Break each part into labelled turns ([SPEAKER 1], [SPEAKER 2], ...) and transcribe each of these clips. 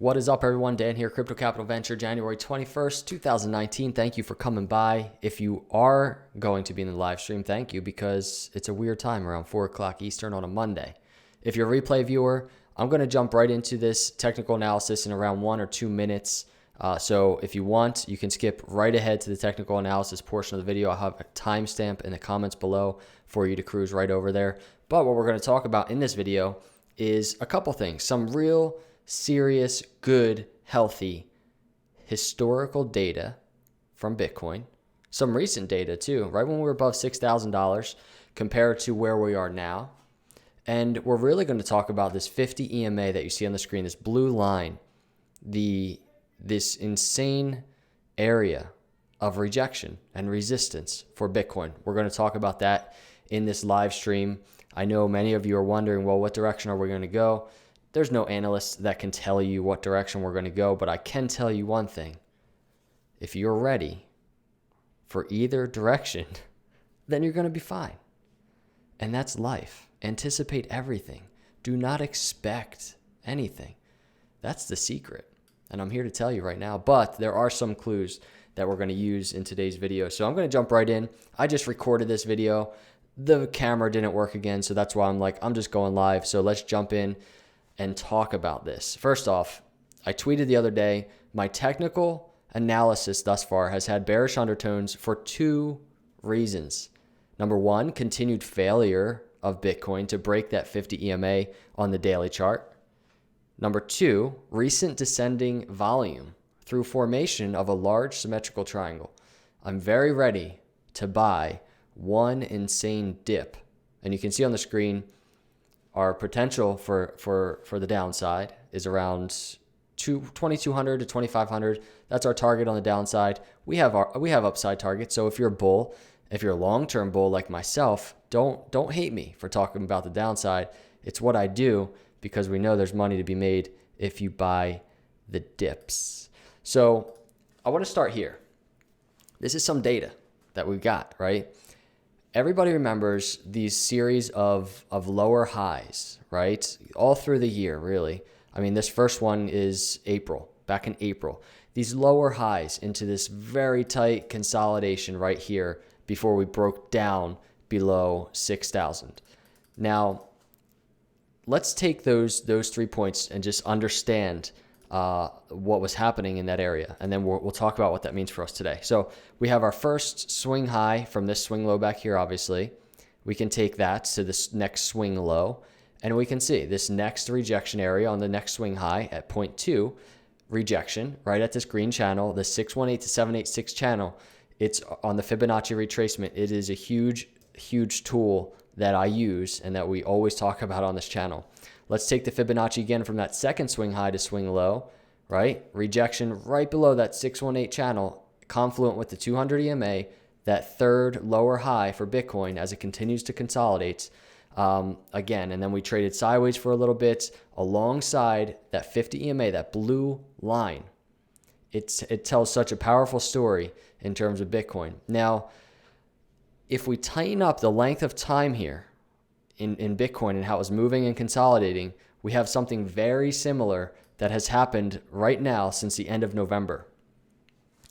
[SPEAKER 1] What is up, everyone? Dan here, Crypto Capital Venture, January 21st, 2019. Thank you for coming by. If you are going to be in the live stream, thank you, because it's a weird time around 4 o'clock Eastern on a Monday. If you're a replay viewer, I'm going to jump right into this technical analysis in around 1 or 2 minutes. So if you want, you can skip right ahead to the technical analysis portion of the video. I'll have a timestamp in the comments below for you to cruise right over there. But what we're going to talk about in this video is a couple things, some real serious, good, healthy, historical data from Bitcoin. Some recent data too, right when we were above $6,000 compared to where we are now. And we're really going to talk about this 50 EMA that you see on the screen, this blue line, this insane area of rejection and resistance for Bitcoin. We're going to talk about that in this live stream. I know many of you are wondering, well, what direction are we going to go? There's no analyst that can tell you what direction we're going to go, but I can tell you one thing. If you're ready for either direction, then you're going to be fine. And that's life. Anticipate everything. Do not expect anything. That's the secret. And I'm here to tell you right now, but there are some clues that we're going to use in today's video. So I'm going to jump right in. I just recorded this video. The camera didn't work again, so that's why I'm just going live. So let's jump in and talk about this. First off, I tweeted the other day, my technical analysis thus far has had bearish undertones for 2 reasons. Number 1, continued failure of Bitcoin to break that 50 EMA on the daily chart. Number 2, recent descending volume through formation of a large symmetrical triangle. I'm very ready to buy one insane dip. And you can see on the screen, our potential for the downside is around 2,200 to 2,500. That's our target on the downside. We have upside targets. So if you're a bull, if you're a long-term bull like myself, don't hate me for talking about the downside. It's what I do because we know there's money to be made if you buy the dips. So I want to start here. This is some data that we've got, right? Everybody remembers these series of lower highs, right? All through the year, really. I mean, this first one is back in April. These lower highs into this very tight consolidation right here before we broke down below 6,000. Now, let's take those 3 points and just understand what was happening in that area. And then we'll talk about what that means for us today. So we have our first swing high from this swing low back here, obviously. We can take that to this next swing low. And we can see this next rejection area on the next swing high at 0.2 rejection, right at this green channel, the 618 to 786 channel. It's on the Fibonacci retracement. It is a huge, huge tool that I use and that we always talk about on this channel. Let's take the Fibonacci again from that second swing high to swing low, right? Rejection right below that 618 channel, confluent with the 200 EMA, that third lower high for Bitcoin as it continues to consolidate again. And then we traded sideways for a little bit alongside that 50 EMA, that blue line. It tells such a powerful story in terms of Bitcoin. Now, if we tighten up the length of time here, in Bitcoin and how it was moving and consolidating, we have something very similar that has happened right now since the end of November.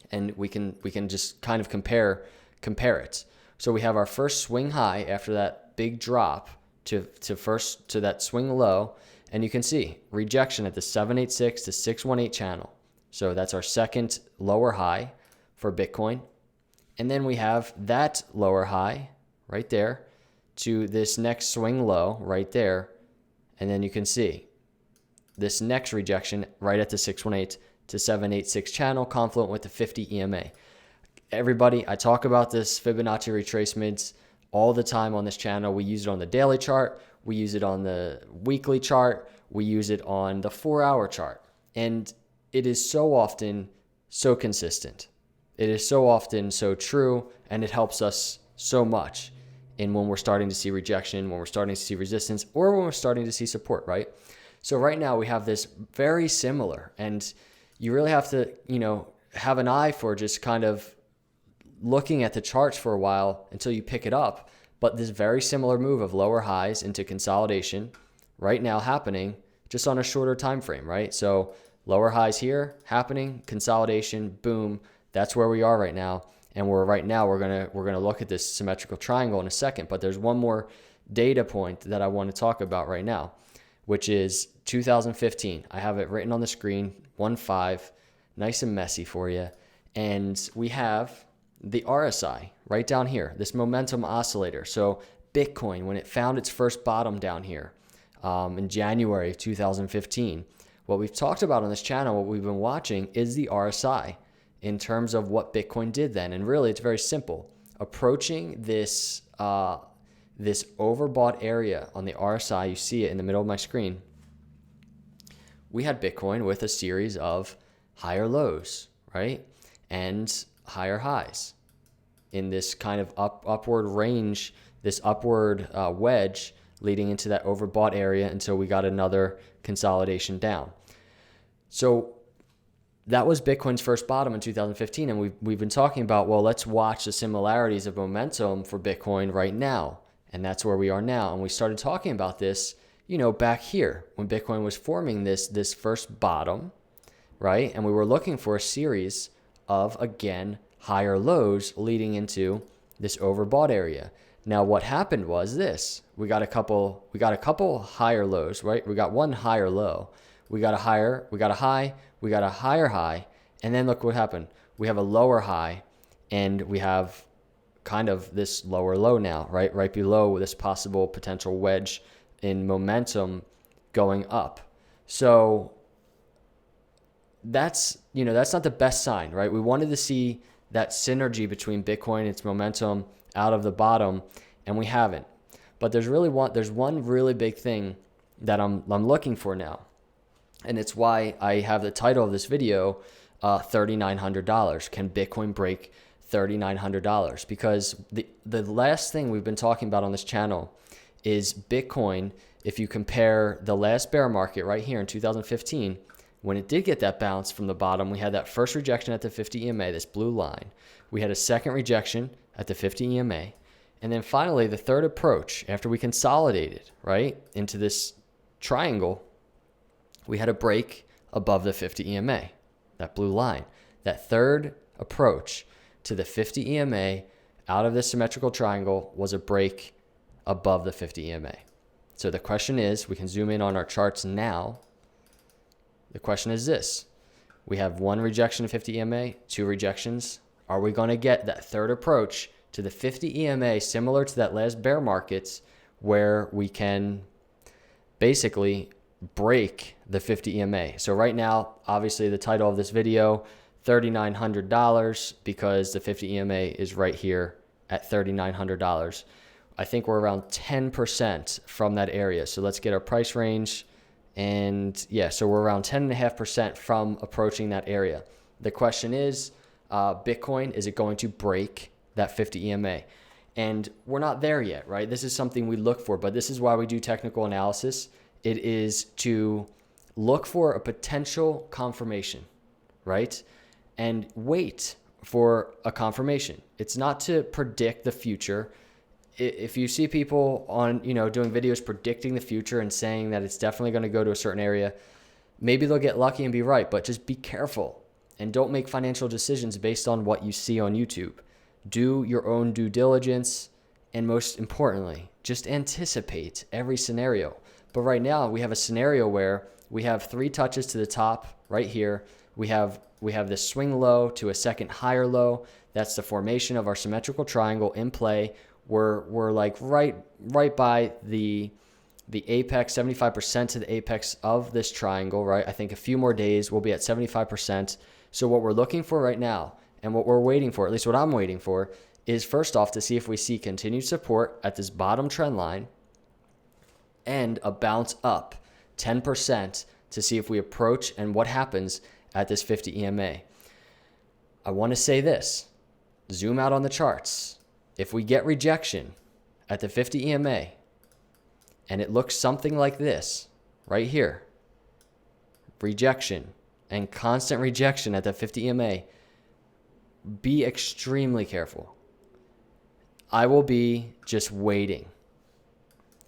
[SPEAKER 1] And we can just kind of compare it. So we have our first swing high after that big drop to that swing low, and you can see rejection at the 786 to 618 channel. So that's our second lower high for Bitcoin. And then we have that lower high right there to this next swing low right there. And then you can see this next rejection right at the 618 to 786 channel, confluent with the 50 EMA. Everybody, I talk about this Fibonacci retracements all the time on this channel. We use it on the daily chart. We use it on the weekly chart. We use it on the 4-hour chart. And it is so often so consistent. It is so often so true, and it helps us so much in when we're starting to see rejection, when we're starting to see resistance, or when we're starting to see support, right? So right now we have this very similar, and you really have to, have an eye for just kind of looking at the charts for a while until you pick it up. But this very similar move of lower highs into consolidation right now happening just on a shorter time frame, right? So Lower highs here happening, consolidation, boom. That's where we are right now. And we're gonna look at this symmetrical triangle in a second, but there's one more data point that I want to talk about right now, which is 2015. I have it written on the screen, 1-5, nice and messy for you. And we have the RSI right down here, this momentum oscillator. So Bitcoin, when it found its first bottom down here in January of 2015, what we've talked about on this channel, what we've been watching is the RSI in terms of what Bitcoin did then. And really, it's very simple. Approaching this this overbought area on the RSI, you see it in the middle of my screen, we had Bitcoin with a series of higher lows, right? And higher highs in this kind of upward range, this upward wedge leading into that overbought area until we got another consolidation down. So that was Bitcoin's first bottom in 2015. And we've been talking about, well, let's watch the similarities of momentum for Bitcoin right now. And that's where we are now. And we started talking about this, back here when Bitcoin was forming this first bottom, right? And we were looking for a series of, again, higher lows leading into this overbought area. Now, what happened was this: we got a couple higher lows, right? We got one higher low, we got a high, we got a higher high, and then look what happened. We have a lower high, and we have kind of this lower low now, right? Right below this possible potential wedge in momentum going up. So that's not the best sign, right? We wanted to see that synergy between Bitcoin and its momentum out of the bottom, and we haven't. But there's one really big thing that I'm looking for now, and it's why I have the title of this video, $3,900. Can Bitcoin break $3,900? Because the last thing we've been talking about on this channel is Bitcoin. If you compare the last bear market right here in 2015, when it did get that bounce from the bottom, we had that first rejection at the 50 EMA, this blue line. We had a second rejection at the 50 EMA. And then finally, the third approach, after we consolidated, right, into this triangle, we had a break above the 50 EMA, that blue line. That third approach to the 50 EMA out of this symmetrical triangle was a break above the 50 EMA. So the question is, we can zoom in on our charts now. The question is this: we have one rejection of 50 EMA, two rejections. Are we going to get that third approach to the 50 EMA similar to that last bear markets where we can basically break the 50 EMA? So right now, obviously the title of this video, $3,900, because the 50 EMA is right here at $3,900. I think we're around 10% from that area. So let's get our price range. And yeah, so we're around 10.5% from approaching that area. The question is, Bitcoin, is it going to break that 50 EMA? And we're not there yet, right? This is something we look for, but this is why we do technical analysis. It is to look for a potential confirmation, right? And wait for a confirmation. It's not to predict the future. If you see people on, doing videos predicting the future and saying that it's definitely going to go to a certain area, maybe they'll get lucky and be right, but just be careful and don't make financial decisions based on what you see on YouTube. Do your own due diligence, and most importantly, just anticipate every scenario. But right now we have a scenario where we have three touches to the top right here. We have this swing low to a second higher low. That's the formation of our symmetrical triangle in play. We're like right by the apex, 75% to the apex of this triangle, right? I think a few more days we'll be at 75%. So what we're looking for right now, and what we're waiting for, at least what I'm waiting for, is first off to see if we see continued support at this bottom trend line and a bounce up 10% to see if we approach and what happens at this 50 EMA. I want to say this, zoom out on the charts. If we get rejection at the 50 EMA and it looks something like this right here, rejection and constant rejection at the 50 EMA, be extremely careful. I will be just waiting.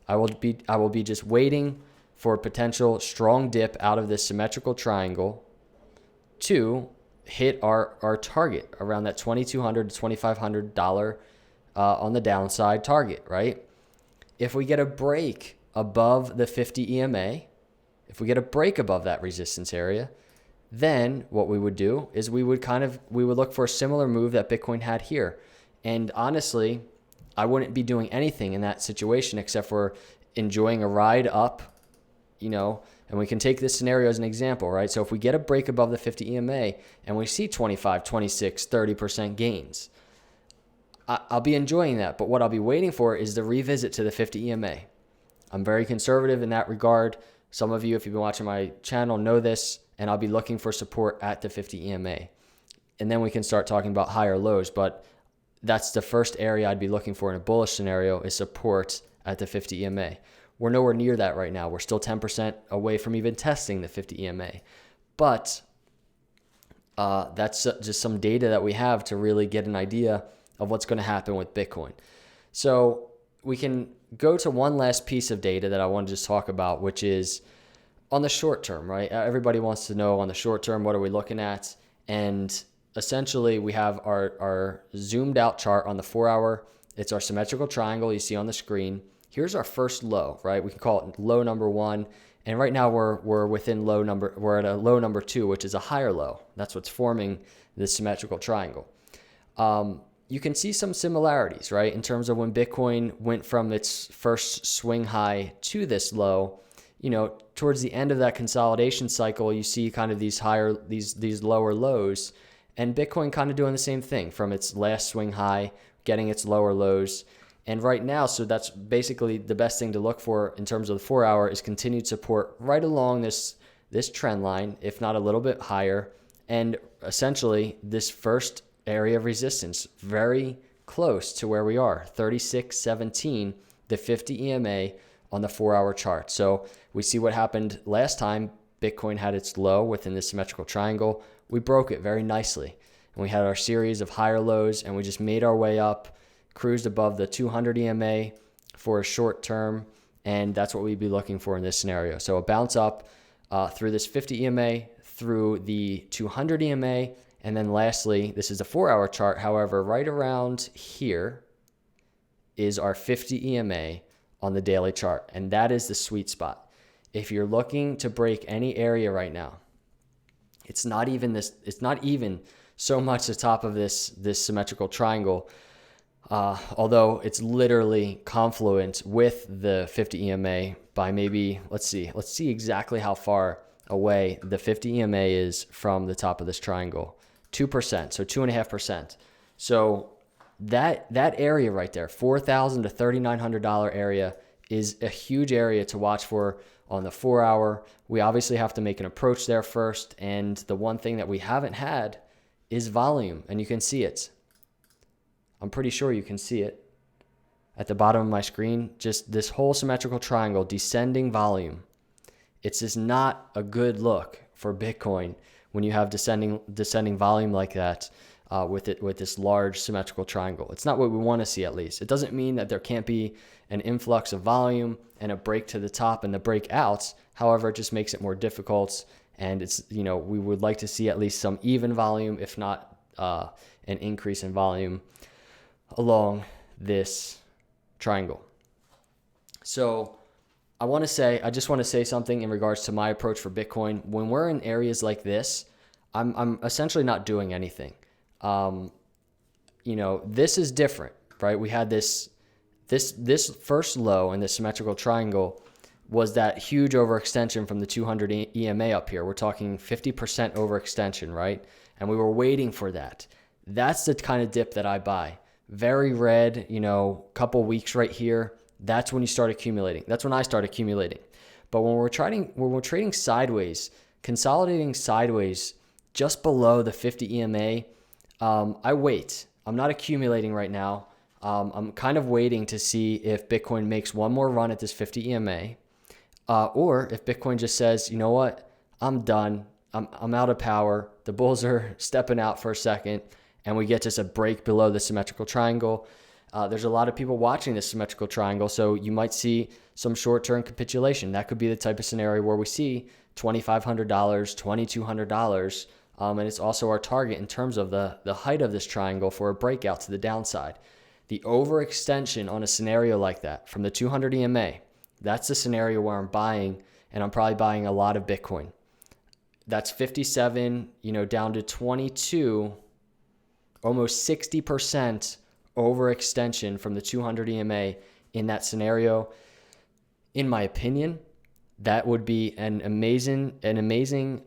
[SPEAKER 1] I will be just waiting for a potential strong dip out of this symmetrical triangle, to hit our target around that $2,200 to $2,500 on the downside target, right? If we get a break above the 50 EMA, if we get a break above that resistance area, then what we would do is we would look for a similar move that Bitcoin had here. And honestly, I wouldn't be doing anything in that situation except for enjoying a ride up, and we can take this scenario as an example, right? So if we get a break above the 50 EMA and we see 25, 26, 30% gains, I'll be enjoying that. But what I'll be waiting for is the revisit to the 50 EMA. I'm very conservative in that regard. Some of you, if you've been watching my channel, know this, and I'll be looking for support at the 50 EMA. And then we can start talking about higher lows, but that's the first area I'd be looking for in a bullish scenario is support at the 50 EMA. We're nowhere near that right now. We're still 10% away from even testing the 50 EMA. But that's just some data that we have to really get an idea of what's going to happen with Bitcoin. So we can go to one last piece of data that I want to just talk about, which is on the short term, right? Everybody wants to know on the short term, what are we looking at? And essentially we have our zoomed out chart on the 4-hour. It's our symmetrical triangle you see on the screen. Here's our first low, right? We can call it low number 1. And right now we're at a low number 2, which is a higher low. That's what's forming this symmetrical triangle. You can see some similarities, right? In terms of when Bitcoin went from its first swing high to this low, towards the end of that consolidation cycle, you see kind of these lower lows, and Bitcoin kind of doing the same thing from its last swing high, getting its lower lows. And right now, so that's basically the best thing to look for in terms of the 4-hour is continued support right along this trend line, if not a little bit higher. And essentially this first area of resistance, very close to where we are, 36.17, the 50 EMA on the 4-hour chart. So we see what happened last time Bitcoin had its low within the symmetrical triangle. We broke it very nicely. And we had our series of higher lows, and we just made our way up, cruised above the 200 EMA for a short term, and that's what we'd be looking for in this scenario. So a bounce up through this 50 EMA, through the 200 EMA, and then lastly, this is a 4-hour chart. However, right around here is our 50 EMA on the daily chart, and that is the sweet spot. If you're looking to break any area right now, it's not even so much the top of this symmetrical triangle, although it's literally confluent with the 50 EMA by maybe, let's see exactly how far away the 50 EMA is from the top of this triangle. 2%, so 2.5%. So that area right there, $4,000 to $3,900 area, is a huge area to watch for on the 4-hour. We obviously have to make an approach there first, and the one thing that we haven't had is volume, and you can see it. I'm pretty sure you can see it at the bottom of my screen. Just this whole symmetrical triangle, descending volume. It's just not a good look for Bitcoin when you have descending volume like that with this large symmetrical triangle. It's not what we want to see, at least. It doesn't mean that there can't be an influx of volume and a break to the top and the breakouts. However, it just makes it more difficult, and it's, we would like to see at least some even volume, if not an increase in volume along this triangle. So I just want to say something in regards to my approach for Bitcoin. When we're in areas like this, I'm essentially not doing anything. This is different, right? We had this first low in the symmetrical triangle was that huge overextension from the 200 EMA up here. We're talking 50% overextension, right? And we were waiting for that. That's the kind of dip that I buy. Very red, couple weeks right here. That's when you start accumulating. That's when I start accumulating. But when we're trading sideways, consolidating sideways just below the 50 EMA, I wait. I'm not accumulating right now. I'm kind of waiting to see if Bitcoin makes one more run at this 50 EMA, or if Bitcoin just says, you know what, I'm done. I'm out of power. The bulls are stepping out for a second, and we get just a break below the symmetrical triangle. There's a lot of people watching this symmetrical triangle, so you might see some short-term capitulation. That could be the type of scenario where we see $2,500, $2,200 And it's also our target in terms of the height of this triangle for a breakout to the downside. The overextension on a scenario like that from the 200 EMA, that's the scenario where I'm buying, and I'm probably buying a lot of Bitcoin. That's 57, down to 22, almost 60% overextension from the 200 EMA in that scenario. In my opinion, that would be an amazing,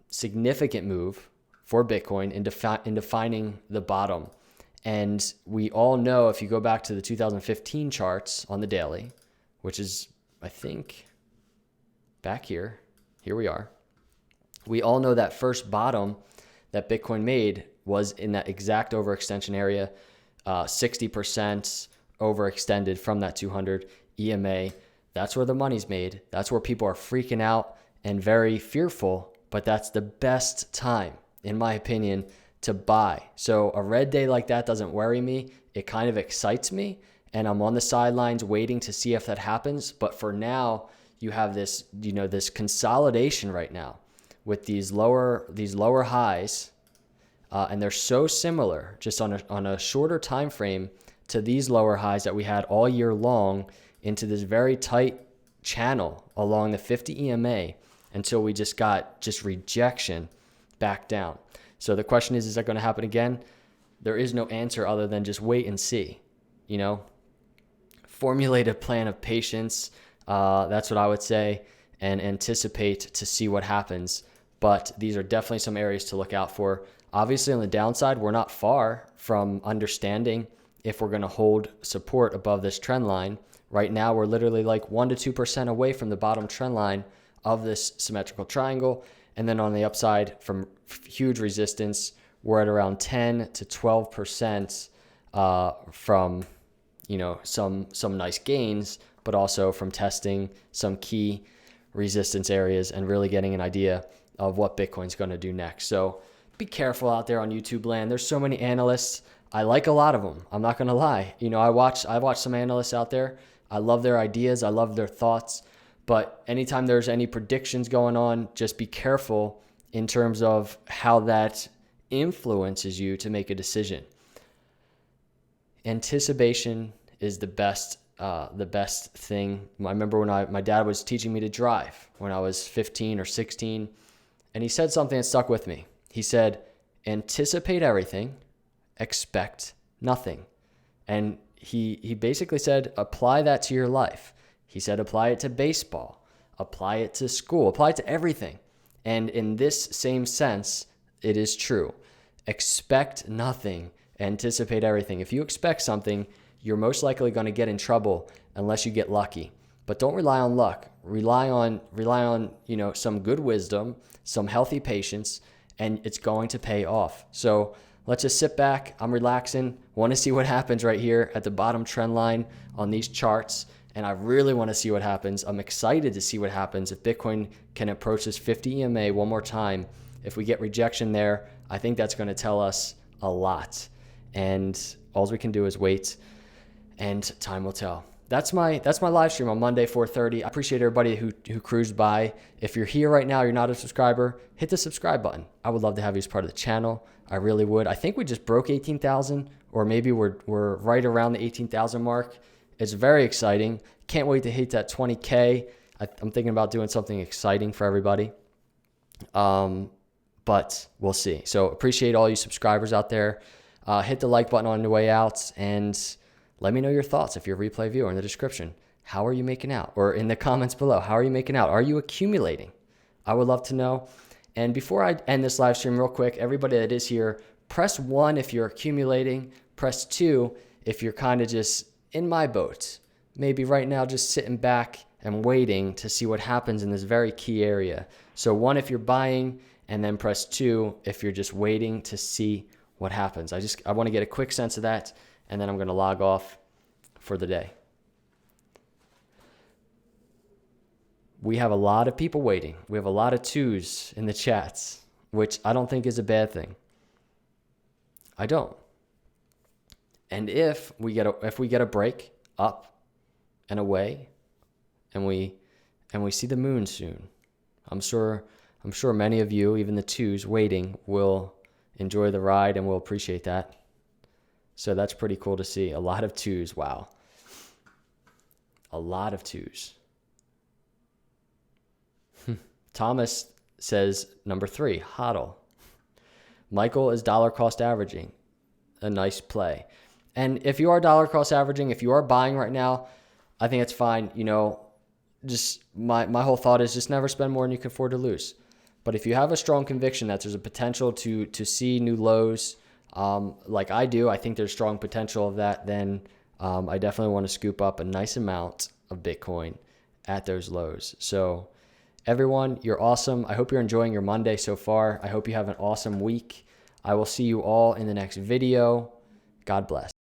[SPEAKER 1] significant move for Bitcoin in defining the bottom. And we all know, if you go back to the 2015 charts on the daily, which is, I think, back here we are. We all know that first bottom that Bitcoin made was in that exact overextension area, 60% overextended from that 200 EMA. That's where the money's made. That's where people are freaking out and very fearful, but that's the best time, in my opinion, to buy. So a red day like that doesn't worry me. It kind of excites me, and I'm on the sidelines waiting to see if that happens. But for now, you have this, this consolidation right now with these lower highs, and they're so similar just on a shorter time frame to these lower highs that we had all year long into this very tight channel along the 50 EMA until we just got rejection back down. So the question is that going to happen again? There is no answer other than just wait and see. Formulate a plan of patience. That's what I would say, and anticipate to see what happens. But these are definitely some areas to look out for. Obviously, on the downside, we're not far from understanding if we're going to hold support above this trend line. Right now, we're literally like 1 to 2% away from the bottom trend line of this symmetrical triangle. And then on the upside, from huge resistance, we're at around 10 to 12% from some nice gains, but also from testing some key resistance areas and really getting an idea of what Bitcoin's going to do next. So be careful out there on YouTube land. There's so many analysts. I like a lot of them. I'm not going to lie. I watch some analysts out there. I love their ideas. I love their thoughts. But anytime there's any predictions going on, just be careful in terms of how that influences you to make a decision. Anticipation is the best thing. I remember when my dad was teaching me to drive when I was 15 or 16, and he said something that stuck with me. He said, anticipate everything, expect nothing. And he basically said, apply that to your life. He said, apply it to baseball, apply it to school, apply it to everything. And in this same sense, it is true. Expect nothing, anticipate everything. If you expect something, you're most likely going to get in trouble unless you get lucky. But don't rely on luck. Rely on some good wisdom, some healthy patience, and it's going to pay off. So let's just sit back. I'm relaxing. Want to see what happens right here at the bottom trend line on these charts. And I really want to see what happens. I'm excited to see what happens if Bitcoin can approach this 50 EMA one more time. If we get rejection there, I think that's going to tell us a lot. And all we can do is wait, and time will tell. That's my live stream on Monday, 4:30. I appreciate everybody who cruised by. If you're here right now, you're not a subscriber, hit the subscribe button. I would love to have you as part of the channel. I really would. I think we just broke 18,000, or maybe we're right around the 18,000 mark. It's very exciting. Can't wait to hit that 20K. I'm thinking about doing something exciting for everybody. But we'll see. So appreciate all you subscribers out there. Hit the like button on your way out, and let me know your thoughts if you're a replay viewer in the description. How are you making out? Or in the comments below, how are you making out? Are you accumulating? I would love to know. And before I end this live stream real quick, everybody that is here, press 1 if you're accumulating. Press 2 if you're kind of just in my boat. Maybe right now just sitting back and waiting to see what happens in this very key area. So 1 if you're buying, and then press 2 if you're just waiting to see what happens. I want to get a quick sense of that, and then I'm going to log off for the day. We have a lot of people waiting. We have a lot of 2s in the chats, which I don't think is a bad thing. I don't. And if we get a break up and away, and we see the moon soon, I'm sure I'm sure many of you, even the twos waiting, will enjoy the ride and will appreciate that. So that's pretty cool to see. A lot of twos. Wow. A lot of twos. Thomas says number 3, HODL. Michael is dollar cost averaging. A nice play. And if you are dollar cost averaging, if you are buying right now, I think it's fine. You know, just my whole thought is just never spend more than you can afford to lose. But if you have a strong conviction that there's a potential to see new lows, like I do, I think there's strong potential of that, then I definitely want to scoop up a nice amount of Bitcoin at those lows. So everyone, you're awesome. I hope you're enjoying your Monday so far. I hope you have an awesome week. I will see you all in the next video. God bless.